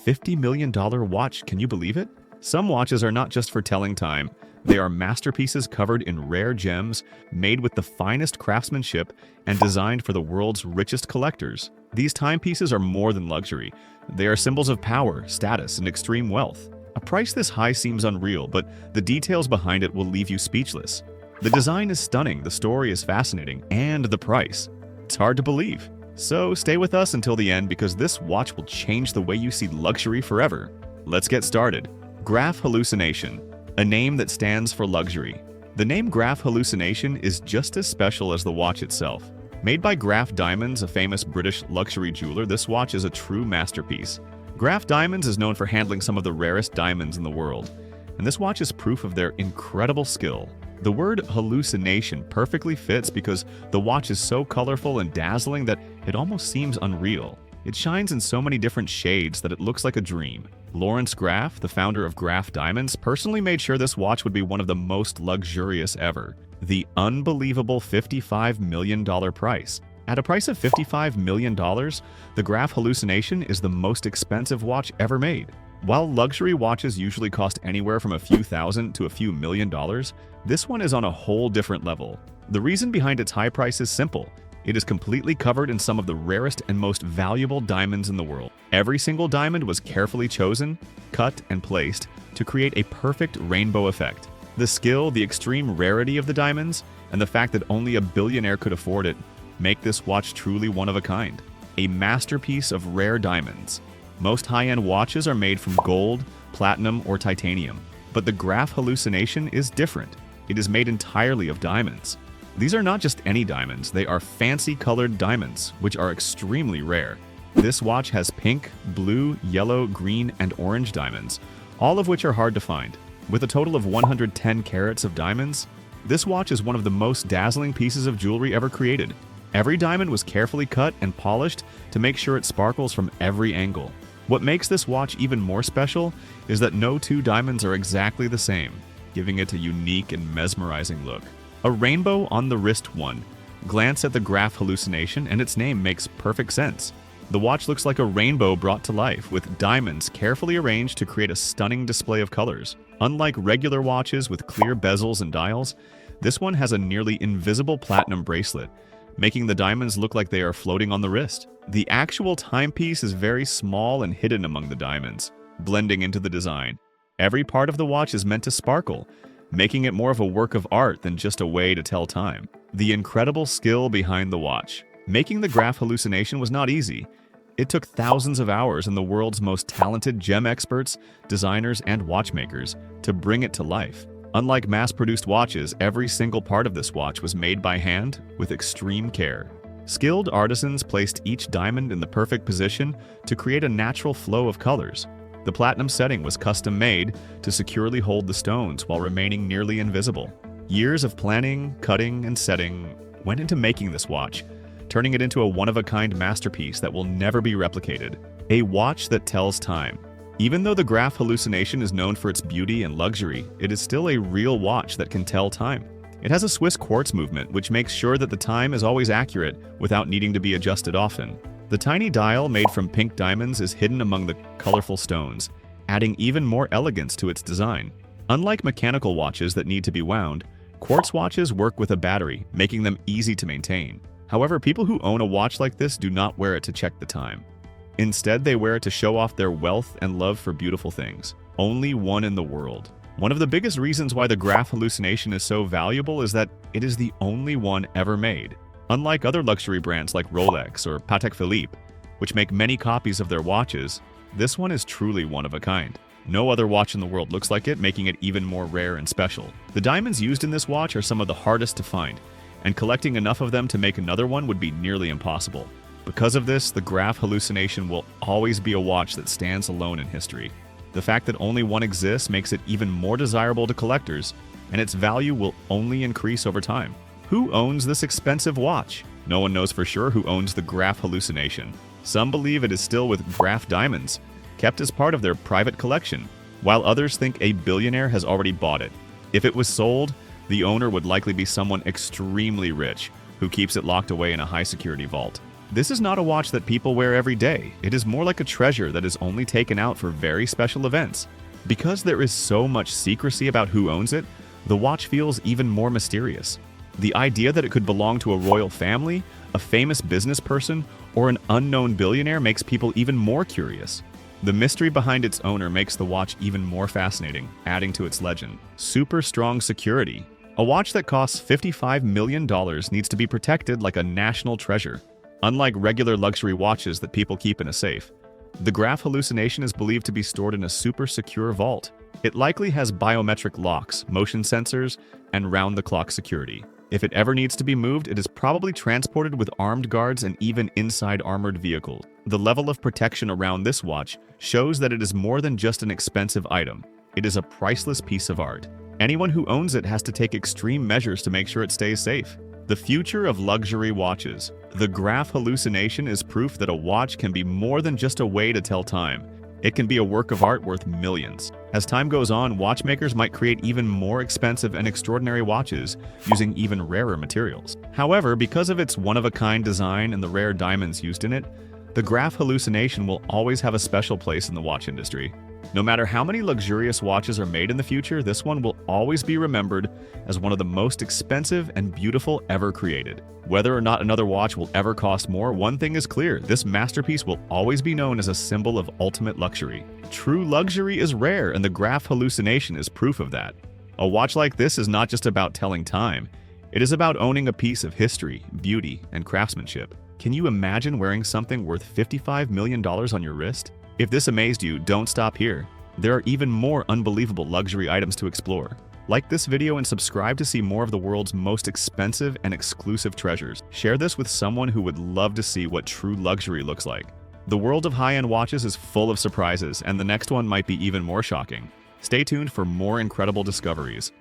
$50 million watch, can you believe it? Some watches are not just for telling time. They are masterpieces covered in rare gems, made with the finest craftsmanship, and designed for the world's richest collectors. These timepieces are more than luxury. They are symbols of power, status, and extreme wealth. A price this high seems unreal, but the details behind it will leave you speechless. The design is stunning, the story is fascinating, and the price. It's hard to believe. So stay with us until the end because this watch will change the way you see luxury forever. Let's get started. Graff Hallucination, a name that stands for luxury. The name Graff Hallucination is just as special as the watch itself. Made by Graff Diamonds, a famous British luxury jeweler, this watch is a true masterpiece. Graff Diamonds is known for handling some of the rarest diamonds in the world, and this watch is proof of their incredible skill. The word hallucination perfectly fits because the watch is so colorful and dazzling that it almost seems unreal. It shines in so many different shades that it looks like a dream. Lawrence Graff, the founder of Graff Diamonds, personally made sure this watch would be one of the most luxurious ever. The unbelievable $55 million price. At a price of $55 million, the Graff Hallucination is the most expensive watch ever made. While luxury watches usually cost anywhere from a few thousand to a few $1,000,000, this one is on a whole different level. The reason behind its high price is simple. It is completely covered in some of the rarest and most valuable diamonds in the world. Every single diamond was carefully chosen, cut, and placed to create a perfect rainbow effect. The skill, the extreme rarity of the diamonds, and the fact that only a billionaire could afford it make this watch truly one of a kind. A masterpiece of rare diamonds. Most high-end watches are made from gold, platinum, or titanium, but the Graff Hallucination is different. It is made entirely of diamonds. These are not just any diamonds, they are fancy-colored diamonds, which are extremely rare. This watch has pink, blue, yellow, green, and orange diamonds, all of which are hard to find. With a total of 110 carats of diamonds, this watch is one of the most dazzling pieces of jewelry ever created. Every diamond was carefully cut and polished to make sure it sparkles from every angle. What makes this watch even more special is that no two diamonds are exactly the same, giving it a unique and mesmerizing look. A rainbow on the wrist one. Glance at the Graff Hallucination and its name makes perfect sense. The watch looks like a rainbow brought to life, with diamonds carefully arranged to create a stunning display of colors. Unlike regular watches with clear bezels and dials, this one has a nearly invisible platinum bracelet, making the diamonds look like they are floating on the wrist. The actual timepiece is very small and hidden among the diamonds, blending into the design. Every part of the watch is meant to sparkle, making it more of a work of art than just a way to tell time. The incredible skill behind the watch. Making the Graff Hallucination was not easy. It took thousands of hours and the world's most talented gem experts, designers, and watchmakers to bring it to life. Unlike mass-produced watches, every single part of this watch was made by hand with extreme care. Skilled artisans placed each diamond in the perfect position to create a natural flow of colors. The platinum setting was custom-made to securely hold the stones while remaining nearly invisible. Years of planning, cutting, and setting went into making this watch, turning it into a one-of-a-kind masterpiece that will never be replicated. A watch that tells time. Even though the Graff Hallucination is known for its beauty and luxury, it is still a real watch that can tell time. It has a Swiss quartz movement, which makes sure that the time is always accurate without needing to be adjusted often. The tiny dial made from pink diamonds is hidden among the colorful stones, adding even more elegance to its design. Unlike mechanical watches that need to be wound, quartz watches work with a battery, making them easy to maintain. However, people who own a watch like this do not wear it to check the time. Instead, they wear it to show off their wealth and love for beautiful things. Only one in the world. One of the biggest reasons why the Graff Hallucination is so valuable is that it is the only one ever made. Unlike other luxury brands like Rolex or Patek Philippe, which make many copies of their watches, this one is truly one of a kind. No other watch in the world looks like it, making it even more rare and special. The diamonds used in this watch are some of the hardest to find, and collecting enough of them to make another one would be nearly impossible. Because of this, the Graff Hallucination will always be a watch that stands alone in history. The fact that only one exists makes it even more desirable to collectors, and its value will only increase over time. Who owns this expensive watch? No one knows for sure who owns the Graff Hallucination. Some believe it is still with Graff Diamonds, kept as part of their private collection, while others think a billionaire has already bought it. If it was sold, the owner would likely be someone extremely rich, who keeps it locked away in a high-security vault. This is not a watch that people wear every day. It is more like a treasure that is only taken out for very special events. Because there is so much secrecy about who owns it, the watch feels even more mysterious. The idea that it could belong to a royal family, a famous business person, or an unknown billionaire makes people even more curious. The mystery behind its owner makes the watch even more fascinating, adding to its legend. Super strong security. A watch that costs $55 million needs to be protected like a national treasure. Unlike regular luxury watches that people keep in a safe, the Graff hallucination is believed to be stored in a super secure vault. It likely has biometric locks, motion sensors, and round-the-clock security. If it ever needs to be moved, it is probably transported with armed guards and even inside armored vehicles. The level of protection around this watch shows that it is more than just an expensive item. It is a priceless piece of art. Anyone who owns it has to take extreme measures to make sure it stays safe. The future of luxury watches. The Graff hallucination is proof that a watch can be more than just a way to tell time. It can be a work of art worth millions. As time goes on, watchmakers might create even more expensive and extraordinary watches using even rarer materials. However, because of its one-of-a-kind design and the rare diamonds used in it, the Graff hallucination will always have a special place in the watch industry. No matter how many luxurious watches are made in the future, this one will always be remembered as one of the most expensive and beautiful ever created. Whether or not another watch will ever cost more, one thing is clear: this masterpiece will always be known as a symbol of ultimate luxury. True luxury is rare, and the Graff hallucination is proof of that. A watch like this is not just about telling time. It is about owning a piece of history, beauty, and craftsmanship. Can you imagine wearing something worth $55 million on your wrist? If this amazed you, don't stop here. There are even more unbelievable luxury items to explore. Like this video and subscribe to see more of the world's most expensive and exclusive treasures. Share this with someone who would love to see what true luxury looks like. The world of high-end watches is full of surprises, and the next one might be even more shocking. Stay tuned for more incredible discoveries.